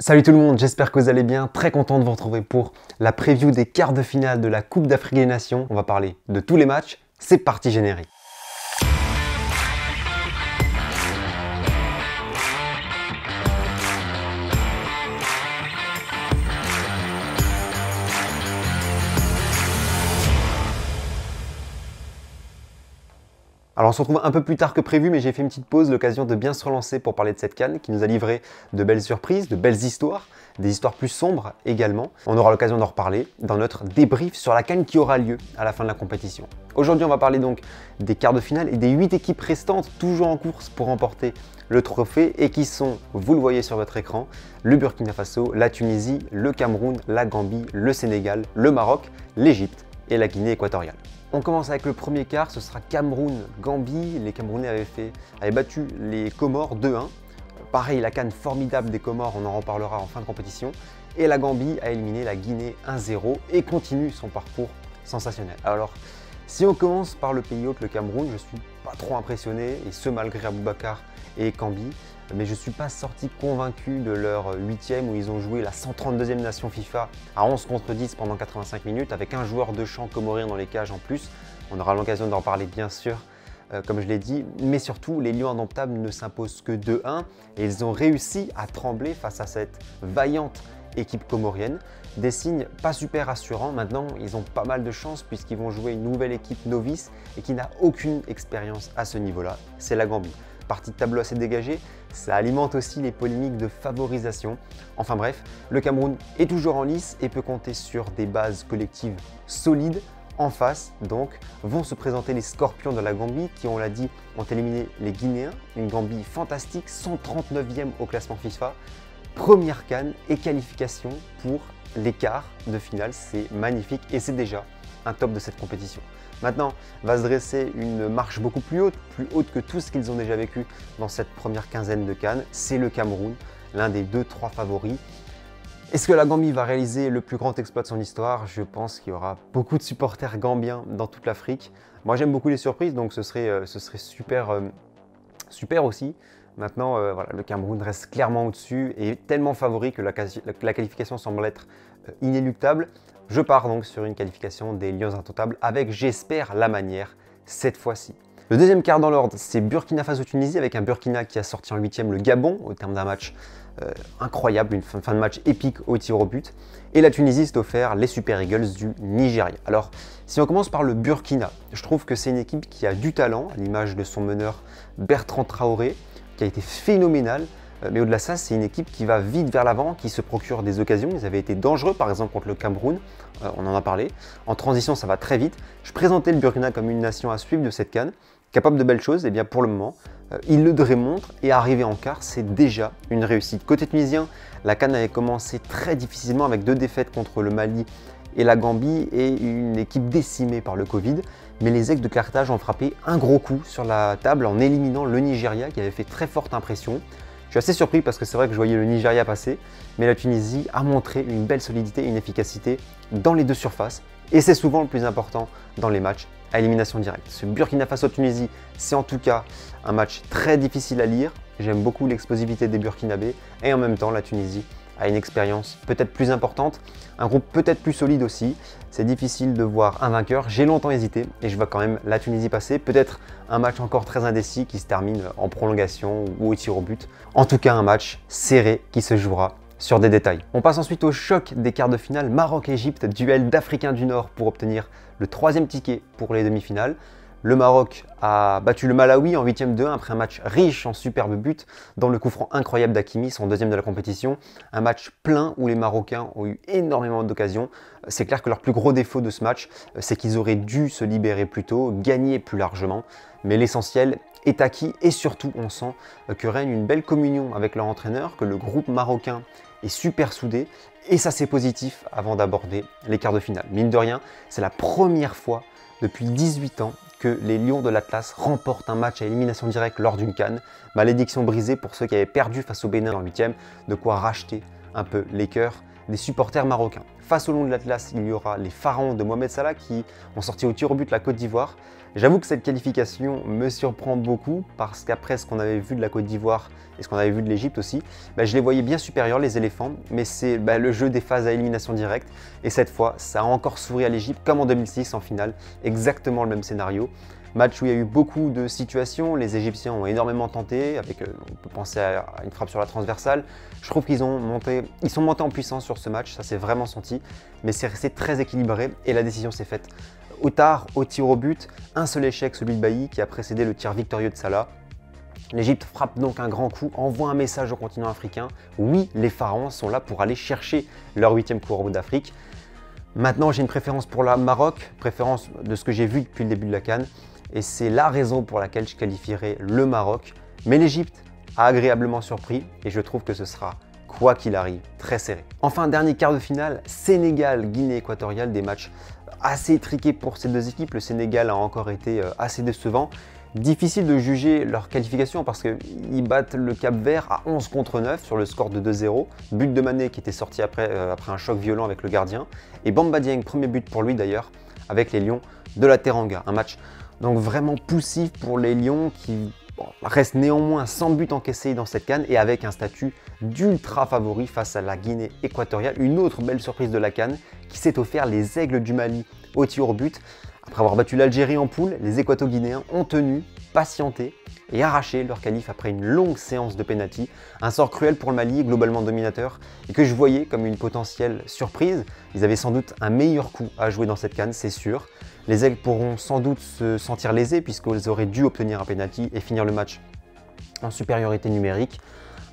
Salut tout le monde, j'espère que vous allez bien. Très content de vous retrouver pour la preview des quarts de finale de la Coupe d'Afrique des Nations. On va parler de tous les matchs. C'est parti générique. Alors on se retrouve un peu plus tard que prévu, mais j'ai fait une petite pause, l'occasion de bien se relancer pour parler de cette CAN qui nous a livré de belles surprises, de belles histoires, des histoires plus sombres également. On aura l'occasion d'en reparler dans notre débrief sur la CAN qui aura lieu à la fin de la compétition. Aujourd'hui on va parler donc des quarts de finale et des 8 équipes restantes toujours en course pour remporter le trophée et qui sont, vous le voyez sur votre écran, le Burkina Faso, la Tunisie, le Cameroun, la Gambie, le Sénégal, le Maroc, l'Égypte et la Guinée équatoriale. On commence avec le premier quart, ce sera Cameroun-Gambie. Les Camerounais avaient battu les Comores 2-1. Pareil, la CAN formidable des Comores, on en reparlera en fin de compétition. Et la Gambie a éliminé la Guinée 1-0 et continue son parcours sensationnel. Alors, si on commence par le pays hôte, le Cameroun, je suis pas trop impressionné, et ce malgré Aboubacar et Kambi, mais je ne suis pas sorti convaincu de leur 8e où ils ont joué la 132e nation FIFA à 11 contre 10 pendant 85 minutes avec un joueur de champ comorien dans les cages en plus. On aura l'occasion d'en parler bien sûr, comme je l'ai dit, mais surtout les Lions indomptables ne s'imposent que 2-1 et ils ont réussi à trembler face à cette vaillante équipe comorienne. Des signes pas super rassurants. Maintenant, ils ont pas mal de chance puisqu'ils vont jouer une nouvelle équipe novice et qui n'a aucune expérience à ce niveau-là. C'est la Gambie. Partie de tableau assez dégagée, ça alimente aussi les polémiques de favorisation. Enfin bref, le Cameroun est toujours en lice et peut compter sur des bases collectives solides. En face, donc, vont se présenter les Scorpions de la Gambie qui, on l'a dit, ont éliminé les Guinéens. Une Gambie fantastique, 139e au classement FIFA. Première CAN et qualification pour les quarts de finale, c'est magnifique et c'est déjà un top de cette compétition. Maintenant, va se dresser une marche beaucoup plus haute que tout ce qu'ils ont déjà vécu dans cette première quinzaine de CAN, c'est le Cameroun, l'un des 2-3 favoris. Est-ce que la Gambie va réaliser le plus grand exploit de son histoire? Je pense qu'il y aura beaucoup de supporters gambiens dans toute l'Afrique. Moi j'aime beaucoup les surprises, donc ce serait super aussi. Maintenant, voilà, le Cameroun reste clairement au-dessus et tellement favori que la qualification semble être inéluctable. Je pars donc sur une qualification des Lions indomptables avec, j'espère, la manière cette fois-ci. Le deuxième quart dans l'ordre, c'est Burkina Faso-Tunisie avec un Burkina qui a sorti en 8e le Gabon au terme d'un match incroyable, une fin de match épique au tir au but. Et la Tunisie s'est offert les Super Eagles du Nigeria. Alors, si on commence par le Burkina, je trouve que c'est une équipe qui a du talent, à l'image de son meneur Bertrand Traoré, qui a été phénoménal. Mais au-delà de ça, c'est une équipe qui va vite vers l'avant, qui se procure des occasions. Ils avaient été dangereux, par exemple, contre le Cameroun. On en a parlé. En transition, ça va très vite. Je présentais le Burkina comme une nation à suivre de cette CAN, capable de belles choses. Et bien pour le moment, il le démontre et arriver en quart, c'est déjà une réussite. Côté tunisien, la CAN avait commencé très difficilement avec 2 défaites contre le Mali et la Gambie et une équipe décimée par le Covid. Mais les Aigles de Carthage ont frappé un gros coup sur la table en éliminant le Nigeria qui avait fait très forte impression. Je suis assez surpris parce que c'est vrai que je voyais le Nigeria passer, mais la Tunisie a montré une belle solidité et une efficacité dans les deux surfaces. Et c'est souvent le plus important dans les matchs à élimination directe. Ce Burkina Faso-Tunisie, c'est en tout cas un match très difficile à lire. J'aime beaucoup l'explosivité des Burkinabés et en même temps la Tunisie a une expérience peut-être plus importante, un groupe peut-être plus solide aussi. C'est difficile de voir un vainqueur. J'ai longtemps hésité et je vois quand même la Tunisie passer. Peut-être un match encore très indécis qui se termine en prolongation ou au tir au but. En tout cas, un match serré qui se jouera sur des détails. On passe ensuite au choc des quarts de finale. Maroc-Égypte, duel d'Africains du Nord pour obtenir le 3e ticket pour les demi-finales. Le Maroc a battu le Malawi en 8e de 1 après un match riche en superbes buts dans le coup franc incroyable d'Hakimi, son 2e de la compétition. Un match plein où les Marocains ont eu énormément d'occasions. C'est clair que leur plus gros défaut de ce match, c'est qu'ils auraient dû se libérer plus tôt, gagner plus largement. Mais l'essentiel est acquis et surtout on sent que règne une belle communion avec leur entraîneur, que le groupe marocain est super soudé. Et ça c'est positif avant d'aborder les quarts de finale. Mine de rien, c'est la première fois depuis 18 ans que les Lions de l'Atlas remportent un match à élimination directe lors d'une CAN. Malédiction brisée pour ceux qui avaient perdu face au Bénin en 8e, de quoi racheter un peu les cœurs des supporters marocains. Face au Lions de l'Atlas, il y aura les Pharaons de Mohamed Salah qui ont sorti au tir au but la Côte d'Ivoire. J'avoue que cette qualification me surprend beaucoup parce qu'après ce qu'on avait vu de la Côte d'Ivoire et ce qu'on avait vu de l'Égypte aussi, je les voyais bien supérieurs, les éléphants, mais c'est le jeu des phases à élimination directe. Et cette fois, ça a encore souri à l'Égypte comme en 2006 en finale, exactement le même scénario. Match où il y a eu beaucoup de situations, les Égyptiens ont énormément tenté, avec, on peut penser à une frappe sur la transversale. Je trouve qu'ils sont montés en puissance sur ce match, ça s'est vraiment senti, mais c'est resté très équilibré et la décision s'est faite au tard, au tir au but, un seul échec, celui de Bailly qui a précédé le tir victorieux de Salah. L'Égypte frappe donc un grand coup, envoie un message au continent africain. Oui, les Pharaons sont là pour aller chercher leur 8e couronne d'Afrique. Maintenant, j'ai une préférence pour la Maroc, préférence de ce que j'ai vu depuis le début de la CAN. Et c'est la raison pour laquelle je qualifierai le Maroc. Mais l'Égypte a agréablement surpris et je trouve que ce sera, quoi qu'il arrive, très serré. Enfin, dernier quart de finale, Sénégal-Guinée équatoriale, des matchs assez étriqués pour ces deux équipes. Le Sénégal a encore été assez décevant. Difficile de juger leur qualification parce qu'ils battent le Cap-Vert à 11 contre 9 sur le score de 2-0. But de Mané qui était sorti après un choc violent avec le gardien. Et Bamba Dieng, premier but pour lui d'ailleurs, avec les Lions de la Teranga. Un match donc vraiment poussif pour les Lions qui restent néanmoins sans but encaissé dans cette CAN et avec un statut d'ultra favori face à la Guinée équatoriale. Une autre belle surprise de la CAN qui s'est offert les Aigles du Mali au tir au but. Après avoir battu l'Algérie en poule, les Équato-Guinéens ont tenu, patienté et arraché leur qualif après une longue séance de pénalty. Un sort cruel pour le Mali, globalement dominateur, et que je voyais comme une potentielle surprise. Ils avaient sans doute un meilleur coup à jouer dans cette CAN, c'est sûr. Les Aigles pourront sans doute se sentir lésés puisqu'ils auraient dû obtenir un pénalty et finir le match en supériorité numérique.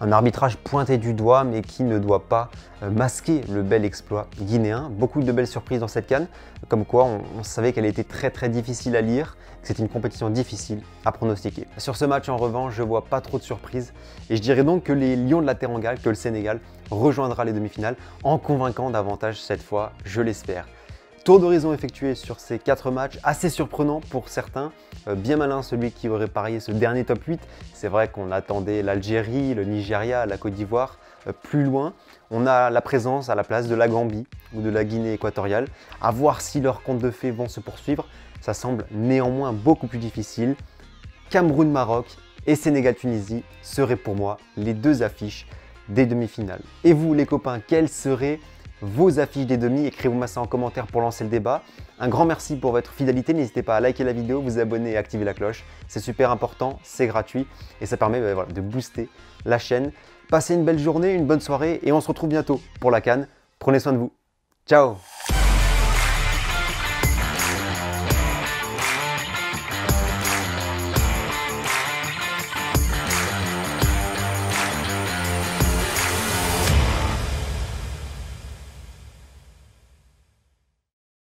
Un arbitrage pointé du doigt mais qui ne doit pas masquer le bel exploit guinéen. Beaucoup de belles surprises dans cette CAN, comme quoi on savait qu'elle était très difficile à lire, que c'était une compétition difficile à pronostiquer. Sur ce match en revanche, je vois pas trop de surprises et je dirais donc que les Lions de la Teranga, que le Sénégal rejoindra les demi-finales en convainquant davantage cette fois, je l'espère. Tour d'horizon effectué sur ces 4 matchs, assez surprenant pour certains, bien malin celui qui aurait parié ce dernier top 8. C'est vrai qu'on attendait l'Algérie, le Nigeria, la Côte d'Ivoire plus loin. On a la présence à la place de la Gambie ou de la Guinée équatoriale. À voir si leurs contes de fées vont se poursuivre, ça semble néanmoins beaucoup plus difficile. Cameroun-Maroc et Sénégal-Tunisie seraient pour moi les deux affiches des demi-finales. Et vous les copains, quelles seraient vos affiches des demi? Écrivez-moi ça en commentaire pour lancer le débat. Un grand merci pour votre fidélité, n'hésitez pas à liker la vidéo, vous abonner et activer la cloche. C'est super important, c'est gratuit et ça permet de booster la chaîne. Passez une belle journée, une bonne soirée et on se retrouve bientôt pour la CAN. Prenez soin de vous. Ciao!